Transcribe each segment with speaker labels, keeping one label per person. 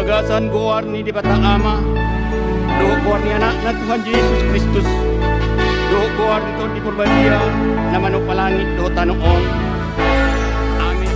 Speaker 1: bagasan goar ni di bata ama, doh goar ni anak na Tuhan Yesus Kristus, doh goar nito di purbadia na manupalangit doh tanoon. Amen.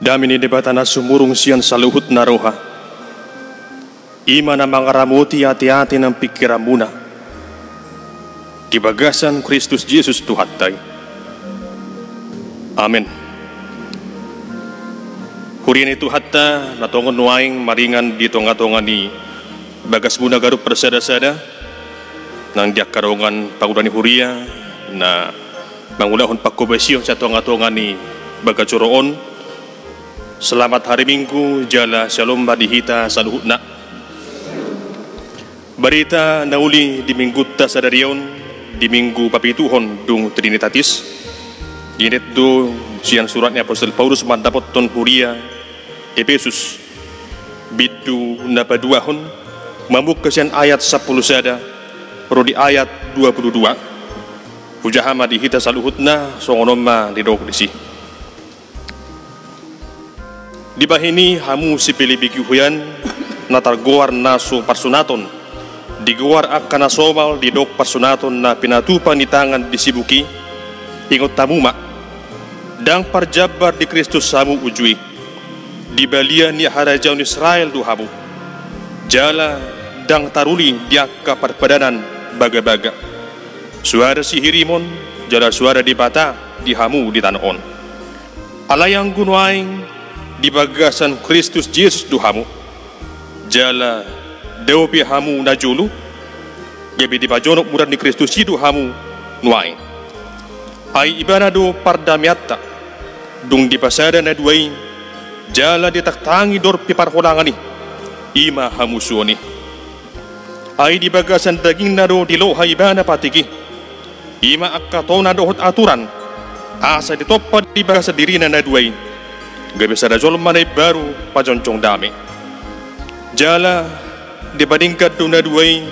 Speaker 2: Dami ni debata na sumurong siyan sa luhut na roha. Ima na mangaramuti hati-hati ng pikiran muna. Di bagasan Kristus Jesus Tuhatay. Amen. Hurian itu hatta natongon nuaing maringan dito nga tongan ni bagas muna garup persada-sada nang diak karongan pangudan ni Huria na mangulahon pagkobesyon sa tonga-tonga ni Bagacoroon. Selamat hari Minggu, jala shalom badihita saluhut na. Berita nauli di minggu ta sadarion, di minggu papituhon dung Trinitatis. Dinit do siang suratnya Apostol Paulus mantapot ton Huria Efesus. Bidu napaduahon, mamuk kesian ayat 10 sada, pro di ayat 22. Hujahama dihita saluhut na, songonoma di dok disi. Di bahini hamu si pilibigi huyan natargoar naso parsunaton digoar akan nasomal di dok parsunaton na pinatupan ni tangan disibuki ingot tamuma dang parjabar di Kristus samu ujui di balia ni harajaun Israel du habu jala dang taruli diaka parpadanan baga-baga suara si hirimon jala suara di bata di hamu di tanoon alayang gunuaing di bagasan Kristus Yesus duhamu jala deopi hamu najulu gabi di bajonok murad di Kristus Yesus duhamu nuaing ai ibanado pardamiatta dung di pasada na duai jala di taktangi dor piparholangani ima hamu suoni ai di bagasan daging nado di loha ibana patiki ima akkatona dohot aturan asa ditopad di bagasan dirina na duai gabi sada jol manay baru pajoncong dami jala dibandingkan duna duay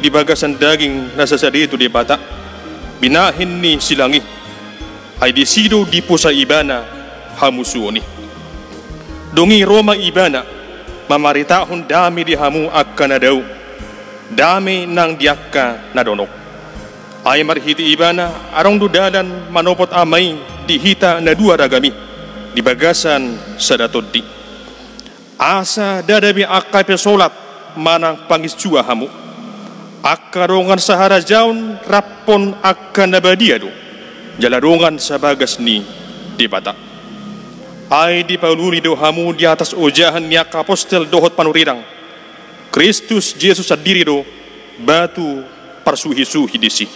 Speaker 2: di bagasan daging nasa sadito di bata binahin ni silangi ay disido di pusa ibana hamusuoni dungi Roma ibana mamaritahon dami di hamu akka na daw dami nang diakka na donok ay marhiti ibana arong dudalan manopot amay dihita na dua ragami di bagasan sadatodi asa dadabi akka pesolat manang pangisjua hamu akka rongan sahara jaun rapon akka nabadiado jalarongan sa bagas ni di bata ay di pauluri do hamu di atas ojahan ni akka apostel dohot panurirang Kristus Jesus sadiri do batu parsuhi-suhi disi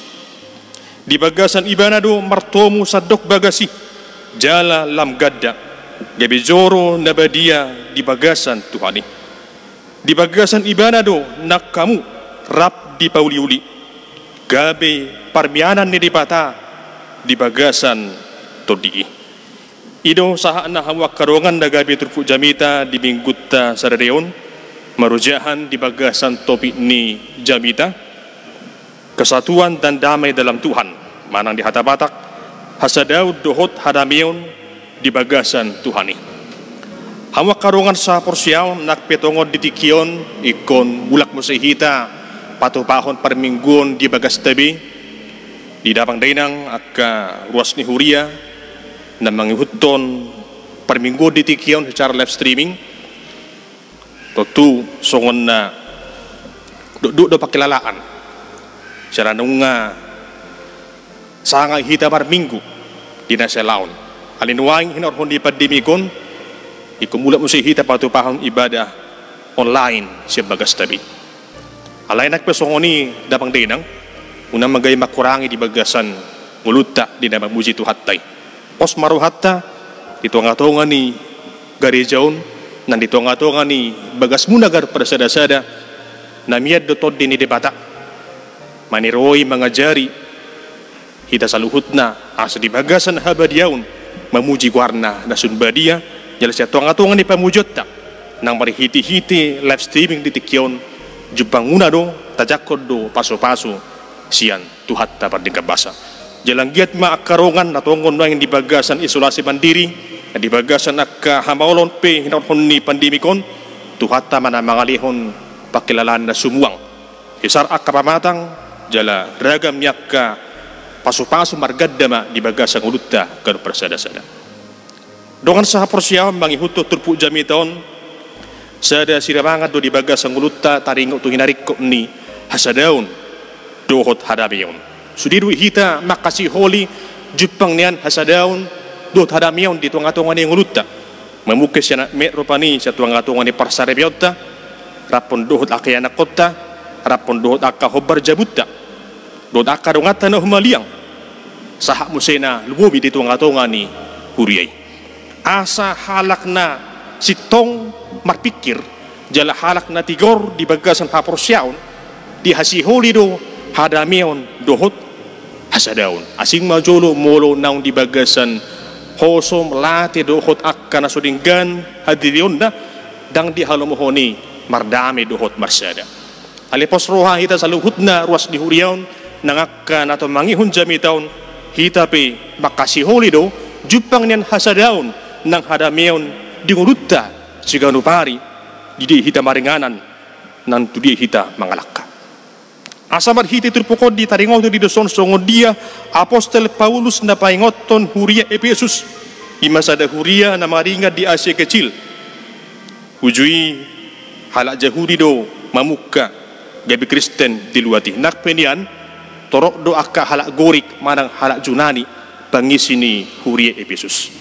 Speaker 2: di bagasan ibanado martomu sadok bagasi jala lam gadda gabi joro nabadia di bagasan Tuhani di bagasan ibanado nak kamu rap di pauliuli gabi parmianan ni dipata di bagasan todii ido saha na hawak karongan na gabi turfu jamita di minggutta sarareon marujahan di bagasan topi ni jamita kesatuan dan damai dalam Tuhan manang di hatabatak hasadaw dohot hadamion di bagasan Tuhani. Hawak karungan sa porsyaw nakpetongon ditikion ikon bulak mo sa hita patupahon parminggon di bagas tabi di dabang dainang akka ruas ni Huria na mangihuton parminggo ditikion secara live streaming totu songon na do pakilalaan secara nunga sanga hita parminggo di nasa laon alinuang hinorhon di pandemikon ikumulak mo si hita patupahon ibadah online siya bagas tabi alay nagpesongoni dapang dinang unang magay makurangi di bagasan nguluta di na mamuji tuhatay pos maruhatta dito nga tonga ni garijaon nandito nga tonga ni bagas munagar pada sada-sada na miyad do tod din ni debata maniroy mga jari hita saluhutna asa di bagasan habadiaun memuji warna nasun badia jala sia tuang-tuangan ni pamujutta nang mari hiti-hiti live streaming di tikyon jupanguna do tajakod do paso-paso sian tuhat ta parding kabasa jalang giat ma akarongan natongon yang di bagasan isolasi mandiri di bagasan akka hamaolon pe hinahon ni pandemikon tuhat ta mana mangalihon pakilalan na sumuang hisar akka pamatang jala ragam yakka paso-paso margaddama di bagasan ulutta kanu persada-sada dongan saha porsiawan mangihuto turpu jami taon sada siramangat do di bagasan ulutta taringo tu hinarikko ni hasadaun dohot hadamion sudiru hita makasi holi jupang nian hasadaun dohot hadamion di tuang-tuangan yang ulutta memukis yana me rupani sa tuang-tuangan ni parsarebiota rapon dohot akayana kota rapon dohot akka hobar jabutta dohot akka dongata na humaliang sahak musena lumobi di tuang-tuangan ni huriyay asa halak na sitong marpikir jala halak na tigor di bagasan haporsyaon di hasiholi do hadamion dohot hasadaon asing majolo molo naung di bagasan hosom lati dohot akka na sudinggan hadirion na dang di halomohoni mardami dohot marsada alipos roha hita saluhut na ruas di huriaon nangakka na to mangihun jami taon hita pe makasiholi do jupang nian hasadaon nang hadamion di ngurutta siganu pari di hita maringanan nan tu dia hita mangalakka asamat hita turpokod di taringoto di doson songo dia apostol Paulus na paingoton huria Efesus imasada huria na maringa di Asia kecil hujui halak Yahudi do mamuka gabi Kristen di luati nak penian torok do akka halak gorik manang halak Junani pangisini huria Efesus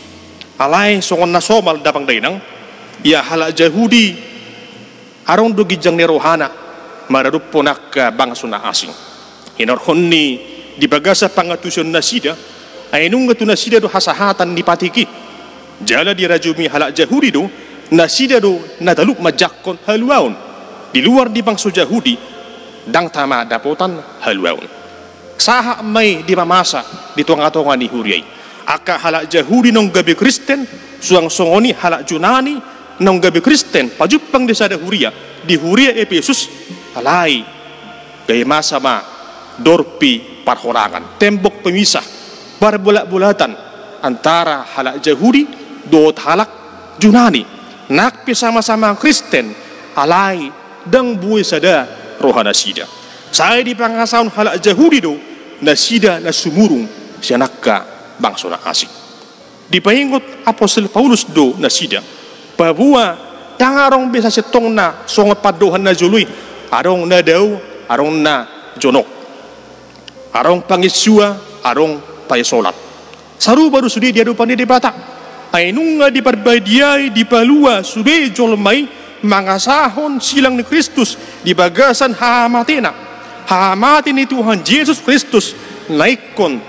Speaker 2: alai songon nasomal dapang dainang ya halak Yahudi arong do gijang ni rohana mararup ponak bangsuna asing hinorhonni di bagasa pangatusun nasida ainung tu nasida do hasahatan di patiki jala di rajumi halak Yahudi do nasida do nadalup majakkon haluaun di luar di bangsa Yahudi dang tama dapotan haluaun saha mai di mamasa di tuang-tuangan ni huriyai aka halak Yahudi nong gabi Kristen suang songoni halak Junani nong gabi Kristen pajupang di sada huria di huria Efesus alai gaya masa ma dorpi parhorangan tembok pemisah barbulat-bulatan antara halak Yahudi dot halak Junani nakpi sama-sama Kristen alai dang buai sada rohana sida saya di pangasaun halak Yahudi do nasida na sumurung sianakka bangsa asing dipaingot apostol Paulus do nasida bahwa tangarong bisa setong na songot padohan na jului arong na daw arong na jonok arong pangisua arong payasolat saru baru sudi dia do pandi debata ainunga di parbadiai di palua sudi jolmai mangasahon silang ni Kristus di bagasan hamatena hamatin ni Tuhan Yesus Kristus laikon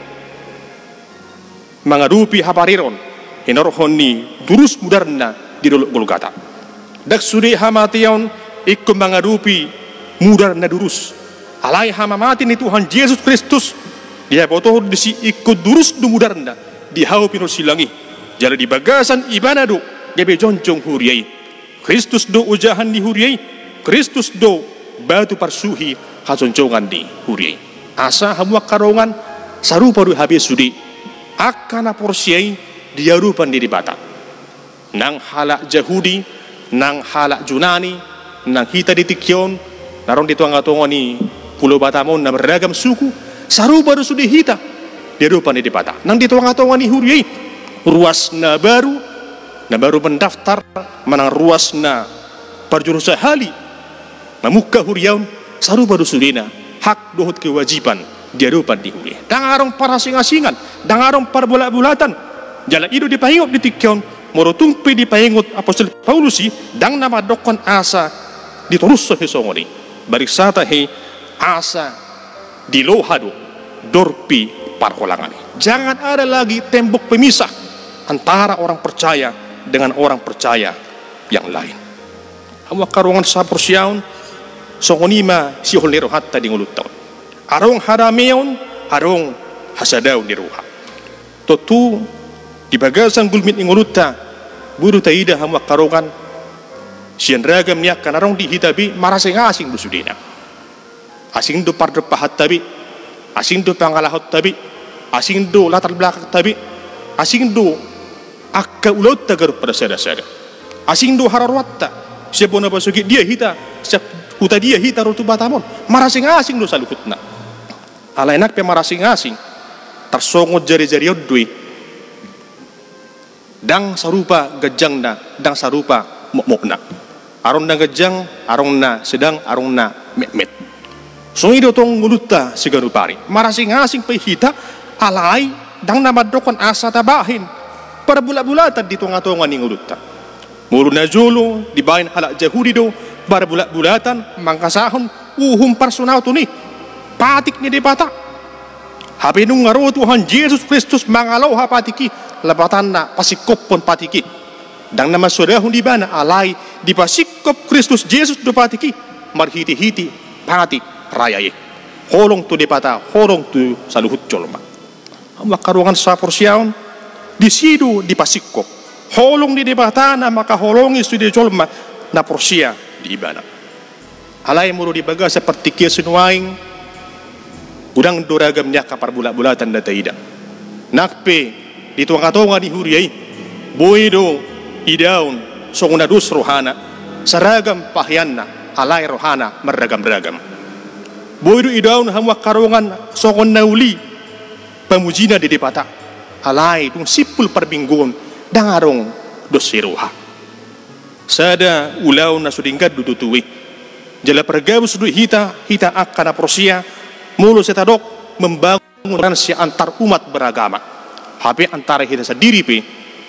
Speaker 2: mangadupi hapariron hinorohoni durus mudarna di dolok Golgata dak sudi hamation ikut mangadupi mudarna durus alai hamamati ni Tuhan Yesus Kristus dia botoh disi ikut durus du mudarna di hau pino silangi jala di bagasan ibana do gebe jonjong huriyai Kristus do ujahan di huriyai Kristus do batu parsuhi hajonjongan di huriyai asa hamwa karongan sarupa du habis sudi akana porsiai dia rupan diri bata nang halak Yahudi nang halak Junani nang hita di tikyon narong di tuang-tuangan ni pulau Batamon na beragam suku saru baru sudi hita dia rupan diri bata nang di tuang-tuangan ni huriyai ruas na baru mendaftar manang ruas na parjurusan hali mamuka huriyaun saru baru sudina hak dohot kewajiban dia rupan di huri dangarong para singa-singan dangarong para bulat-bulatan jala ido dipaingot di tikyon morotumpi dipaingot apostol Paulusi dang nama dokon asa diturus sa hesongoni barisata he asa di lohado dorpi parkolangani jangan ada lagi tembok pemisah antara orang percaya dengan orang percaya yang lain hawa karungan sa persyaun songonima si holero hatta di ngulut taon arong hadameon arong hasadaw ni ruha totu di bagasan gulmit ni nguluta buru taida hamwa karongan sian ragam niya kanarong di hitabi marasing-asing do sudina asing do pardepahat tabi asing do pangalahot tabi asing do latar belakang tabi asing do akka ulot tagar pada sada-sada asing do hararuatta siapa na basugi dia hita siap huta dia hita rutu batamon marasing-asing do saluhutna ala enak pe marasing-asing tersongot jari-jari odui dang sarupa gejangna dang sarupa mokmokna aron na gejang arong na sedang arong na met so ido tong nguluta sigarupari marasing-asing pe hita alai dang namadokon asa tabahin para bulat-bulatan di tunga-tunga ni nguluta mulu na jolo dibayin halak jahudi do para bulat-bulatan mangkasahon uhum personal to ni patik ni debata habi nung ngaro Tuhan Yesus Kristus mangalaw ha patiki labatan na pasikop pon patiki dang nama sodahon di bana alai di pasikop Kristus Yesus do patiki marhiti-hiti pati rayaye holong tu debata holong tu saluhut colma makarungan sa porsyaon di sidu di pasikop holong di debata na makaholongi studi colma na porsya di ibana alai mulu di baga seperti kia sinuaing udang doragam niya kapar bulat-bulatan na taida nakpe di tuang-tuang di huriyay boydo idaun songunadus rohana saragam pahyanna alay rohana meragam-ragam boydo idaun hamwa karungan songon nauli pamujina di depata alay tung sipul perbinggon dangarong dosiroha sada ulaw na sudingkad dututuwi jala pergabus du hita akan aprosia mulu setadok membangun si antar umat beragama hape antara kita sendiri pe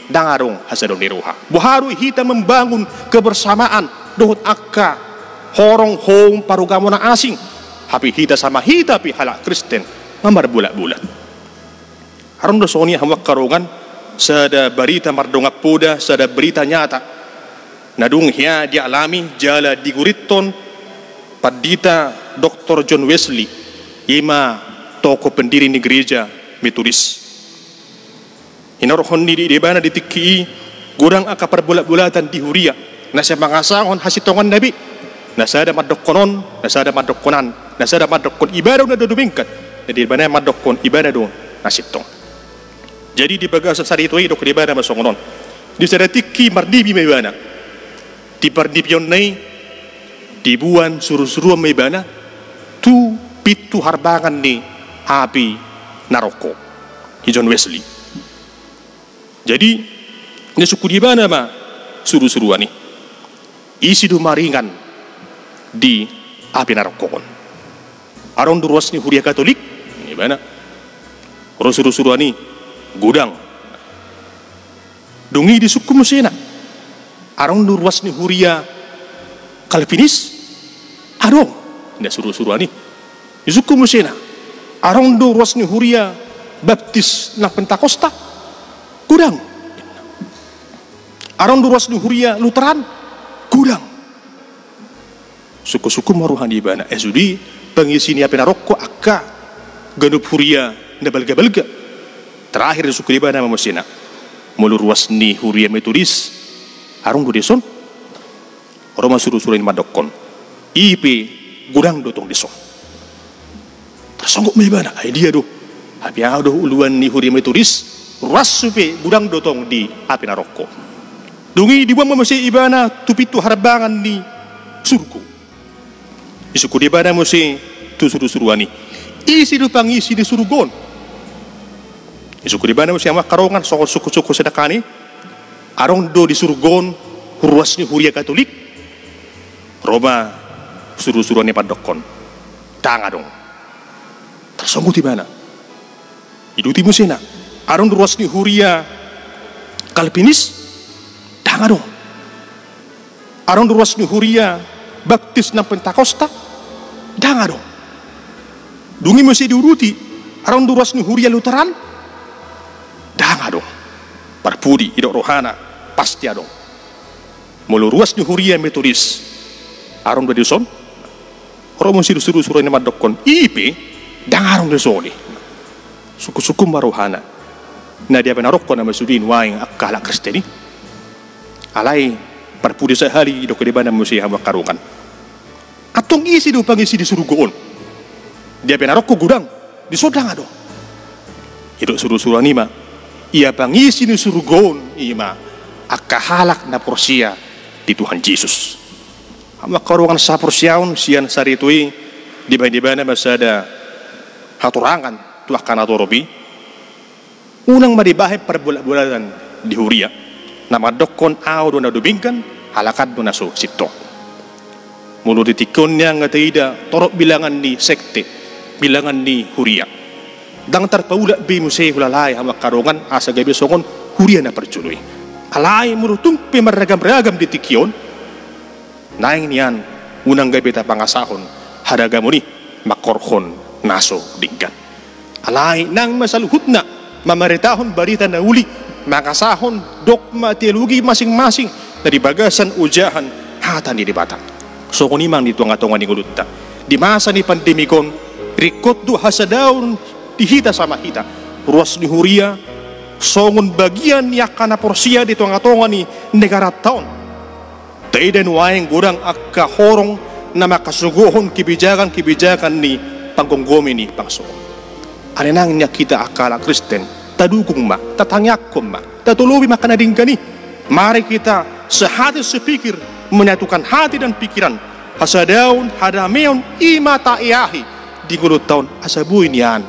Speaker 2: dangarong hasadon niruha buharu kita membangun kebersamaan dohut akka horong hong parugamona asing hape kita sama kita pe halak Kristen mamar bulat-bulat aron do soni hamwak karungan sada berita mardongak poda sada berita nyata nadung hia dialami jala diguriton padita Dr. John Wesley ima toko pendiri ni gereja Metodis inarohon ni di bana ditiki gurang aka perbulat-bulatan di huria nasa mangasahon hasitongan nabi nasa ada madokkonon nasa ada madokkonan nasa ada madokkon ibadah na dodubingkat jadi bana madokkon ibadah do nasitong jadi di bagasa sari itu dok di bana masongonon di sadatiki mardibi may bana di pardibion nay dibuan suruh-suruh may bana tu pitu harbangan ni api naroko John Wesley jadi ini suku di mana ma suruh-suruan ni isi do maringan di api naroko kon aron duruas ni huria Katolik ini mana orang suruh-suruan ni gudang dungi di suku Musena aron duruas ni huria Calvinis adong ini suruh-suruan ni Yusuku Musena arong do ruas ni huria baptis na Pentakosta gudang arong do ruas ni huria Lutheran gudang suku-suku maruhan di bana esudi pengisi ni apena rokko akka ganup huria na balga-balga terakhir di suku di bana Musena mulu ruas ni huria Metodis arong do deson orang suruh-suruh ni madokkon ipe gudang dotong deson tersonggok mebana idea do habi ado uluan ni huri Metodis rasupe gudang dotong di api naroko dungi dibuang memasi ibana tupitu harbangan ni surku isuku di bana musi tu suruh-suruani isi do pangisi di surugon isuku di bana musi amak karongan sokol suku-suku sedekani arong do di surgon ruas ni huria Katolik Roma suruh-suruani padokon tanga dong tersonggut di mana iduti Musena arong ruas ni huria Calvinis tanga dong arong ruas ni huria baptis na Pentakosta danga dong dungi mesti diuruti arong ruas ni huria Lutheran danga dong parpudi idok rohana pasti adong mulu ruas ni huria Metodis arong badison orang mesti disuruh-suruh ni madokon ipe dangarong desoni suku-suku marohana na dia benarok ko na masudin waing akala Kristeni alay parpudi sa hali do kadiba na musiha makarungan atong isi do pangisi di surugoon dia benarok ko gudang di sodang ado itu suruh-suruh nima ia pangisi ni surugoon ima akahalak na porsia di Tuhan Yesus makarungan sa porsiaon sian saritui di bana masada haturangan tuah kana torobi unang madibahe perbulan-bulan di Huria nama dokon au do na dubingkan halakad do naso sito mulu ditikonnya ngataida torok bilangan ni sekte bilangan ni Huria dang tarpaula bi musay hulalay hama karongan asa gabi songon Huria na perculuy alay murutung pimaragam-ragam ditikyon naing niyan unang gabi ta pangasahon hadaga mo ni makorhon naso diggan alay nang masaluhut na mamaritahon barita na uli makasahon dogma teologi masing-masing dari bagasan ujahan hatan di batang so kunimang dito nga tonga ni gulutta di masa ni pandemikon rikot do hasadaun dihita sama hita ruas ni Huria songon bagian yakana porsia dito nga tonga ni negara taon taiden waeng gudang akka horong na makasuguhon kebijakan ni panggunggomi ni pangso aninang niya kita akala Kristen tadukung ma tatangyakom ma tatulubi makanading gani mari kita sehati sepikir menyatukan hati dan pikiran hasadaun hadameon ima ta'iyahi di gulut tahun asabuin yan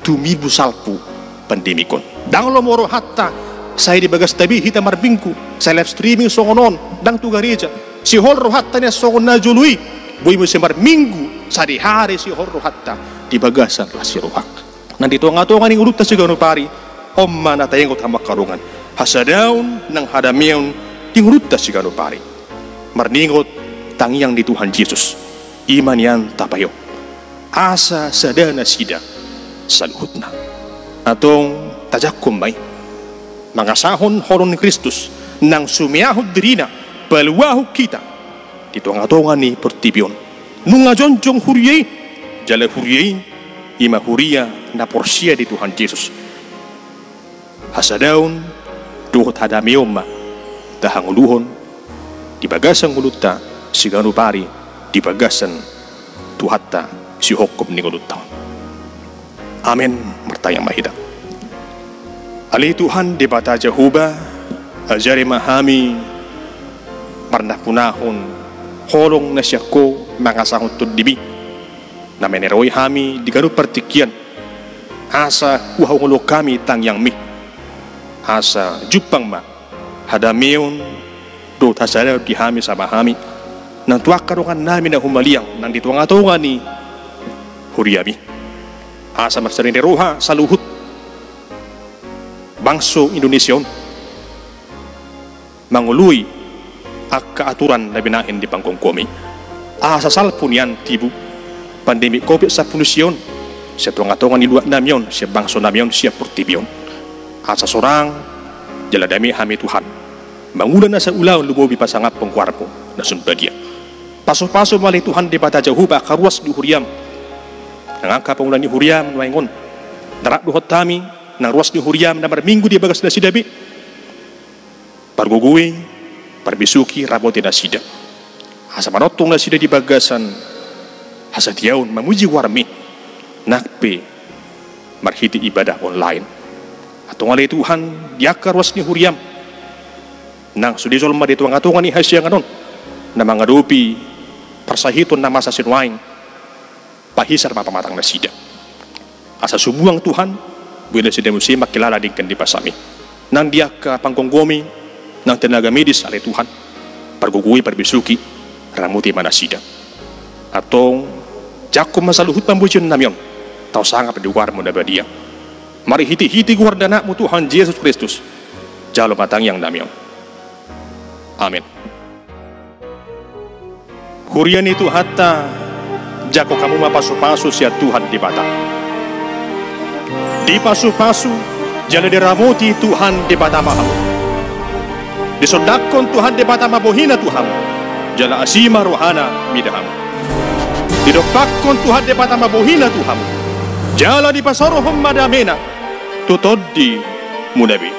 Speaker 2: tumibu salpu pandemikon dang lomoro hatta saya di bagas tabi hita marbingku saya live streaming songonon dang tu gereja si holro hatta niya songon na jului boy mo semar minggu sa di hari si holro hatta di bagasan lah si rohak nandito nga to nganing urut ta sigano pari omma na tayengot hamak karungan hasadaun nang hadameon tingurut ta sigano pari marningot tangyang di Tuhan Yesus iman yan tapayo asa sadana sida saluhutna atong tajakum bay mangasahon horon ni Kristus nang sumiyahod dirina paluwahog kita dito ang atongan ni Portibion nung ajonjong Huriyay jala Huriyay ima Huria na porsia di Tuhan Yesus hasadaun duhot hadameon ma tahanguluhon di bagasan gulutta sigano pari di bagasan tuhatta si hukum ni gulutta amin martayang mahida ali Tuhan di bata Jehuba ajari mahami marna punahon holong na siya ko mangasahon tuddibi na meneroy hami di gano partikian asa uhawulo kami tangyang mi asa jupang ma hadameon do tasara di hami sama hami nang tuak karungan namin na humaliang nang dituang atongan ni Huriami asa marsarin roha saluhut bangso Indonesia mangului ak kaaturan na binahin di pangkongkomi asa salpun yan tibu pandemi COVID-19 siya tuang atongan ni luak namyon siya bangso namyon siya Portibion asa sorang jaladami hami Tuhan mangulan na sa ulaw lumobi pasangap pengkwarpo na sunbadia paso-paso malay Tuhan di bata Jehuba karuas di Huriam nangangka pangulan ni Huriam waingon darak duhot tami nang ruas di Huriam na marminggu di bagas na sidabi parguguwi parbisuki rabote na sida asa manotong na sida di bagasan hasa tiyaon mamuji warmi nakpe marhiti ibadah online atong alay Tuhan diaka ruas ni Huriam nang sudisol ma dito ang atongan ni hasya nganon na mga dupi persahiton na masa sinwaing pahisar mapamatang na sida asa sumuang Tuhan bila sida musim makilala din di pasami nang diaka pangkonggomi nang tenaga medis alay Tuhan parguguwi parbisuki ramuti manasida atong jakom masaluhut pambujon namyon tau sangap di war mo na badia mari hiti-hiti guardana mo Tuhan Yesus Kristus jalo matang yang namyon amin Hurian itu hatta jako kamu mapasu-pasu siya Tuhan di bata di pasu-pasu jala diramuti Tuhan di bata maham disodakon Tuhan di bata mabuhina Tuhan jala asima rohana midaham didopakon Tuhan di bata mabuhina Tuhan Jala di pasorohom madamena, tutod di munabi.